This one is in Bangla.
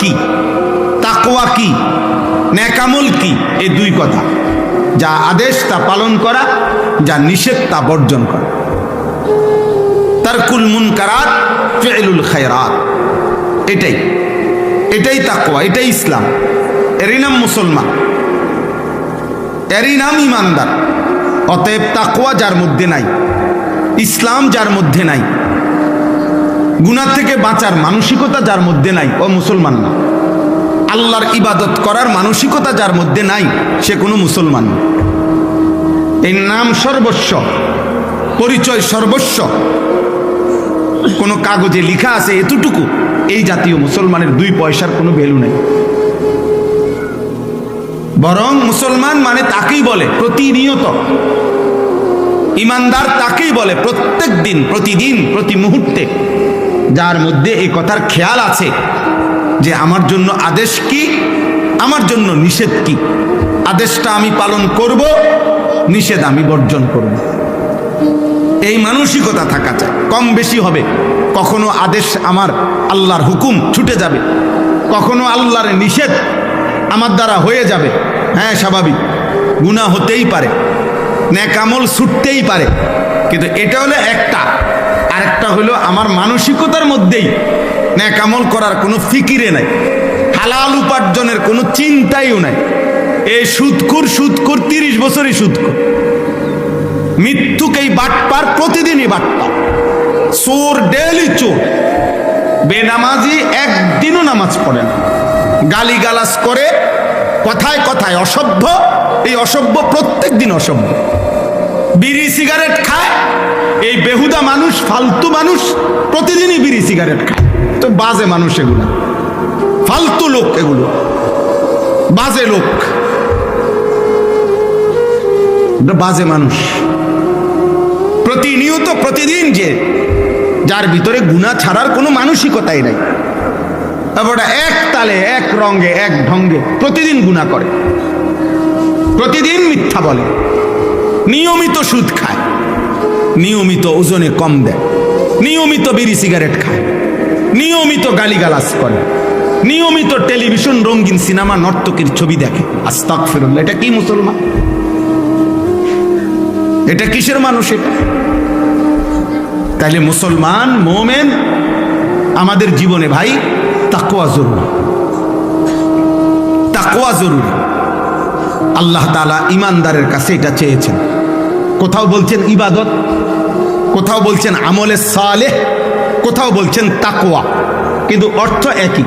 কি, তাকওয়া কি, নেকামল কি, এই দুই কথা। যা আদেশ তা পালন করা, যা নিষেধ তা বর্জন করা। তারকুল মুনকারাত ফি'লুল খায়রাত, এটাই তাকওয়া, এটাই ইসলাম। এরই নাম মুসলমান, এরই নাম ইমানদার। অতএব তাকওয়া যার মধ্যে নাই, ইসলাম যার মধ্যে নাই, গুনাহ থেকে বাঁচার মানসিকতা যার মধ্যে নাই, ও মুসলমান না। আল্লাহর ইবাদত করার মানসিকতা যার মধ্যে নাই, সে কোনো মুসলমান না। এই নাম সর্বস্ব, পরিচয় সর্বস্ব, কোনো কাগজে লেখা আছে এতটুকু, এই জাতীয় মুসলমানের 2 পয়সার কোনো ভ্যালু নেই। বরং মুসলমান মানে তাকেই বলে প্রতিনিয়ত, ইমানদার তাকেই বলে প্রত্যেক দিন, প্রতিদিন, প্রতি মুহূর্তে, যার মধ্যে এই কথার খেয়াল আছে যে আমার জন্য আদেশ কি, আমার জন্য নিষেধ কি। আদেশটা আমি পালন করব, নিষেধ আমি বর্জন করব। এই মানসিকতা থাকা চাই। কম বেশি হবে, কখনো আদেশ আমার আল্লাহর হুকুম ছুটে যাবে, কখনো আল্লাহর নিষেধ আমার দ্বারা হয়ে যাবে। হ্যাঁ, স্বাভাবিক, গুনাহ হতেই পারে, নেকামল ছুটতেই পারে, কিন্তু এটা হলো একটা। আরেকটা হলো আমার মানসিকতার মধ্যেই নেকামল করার কোনো ফিকিরে নাই, হালাল উপার্জনের কোনো চিন্তাইও নাই। এই সুদখোর 30 বছরই সুদখোর, মৃত্যুকেই বাটপার, প্রতিদিনই বাটপার, চোর ডেলি চোর, বেনামাজি একদিনও নামাজ পড়ে না, গালিগালাজ করে, কথায় কথায় অসভ্য, এই অসভ্য প্রত্যেক দিন অসভ্য, বিড়ি সিগারেট খায়। এই বেহুদা মানুষ, ফালতু মানুষ প্রতিদিনই বিড়ি সিগারেট খায়। তো বাজে মানুষ এগুলো, ফালতু লোক, এগুলো বাজে লোক, বাজে মানুষ প্রতিনিয়ত, প্রতিদিন, যে যার ভিতরে গুনাহ ছাড়ার কোনো মানসিকতাই নাই। তারপরে এক তালে, এক রঙে, এক ঢঙ্গে প্রতিদিন গুনাহ করে, প্রতিদিন মিথ্যা বলে, নিয়মিত সুদ খায়, নিয়মিত ওজনে কম দেয়, নিয়মিত বিড়ি সিগারেট খায়, নিয়মিত গালিগালাজ করে, নিয়মিত টেলিভিশন, রঙিন সিনেমা, নর্তকীর ছবি দেখে। আস্তাগফিরুল্লাহ, এটা কি মুসলমান? এটা কিসের মানুষ এটা? তাইলে মুসলমান, মোমেন, আমাদের জীবনে ভাই তাকওয়া জরুরি, তাকওয়া জরুরি। আল্লাহ তাআলা ইমানদারের কাছে এটা চেয়েছেন। কোথাও বলছেন ইবাদত, কোথাও বলছেন আমলে সালেহ, কোথাও বলছেন তাকওয়া, কিন্তু অর্থ একই।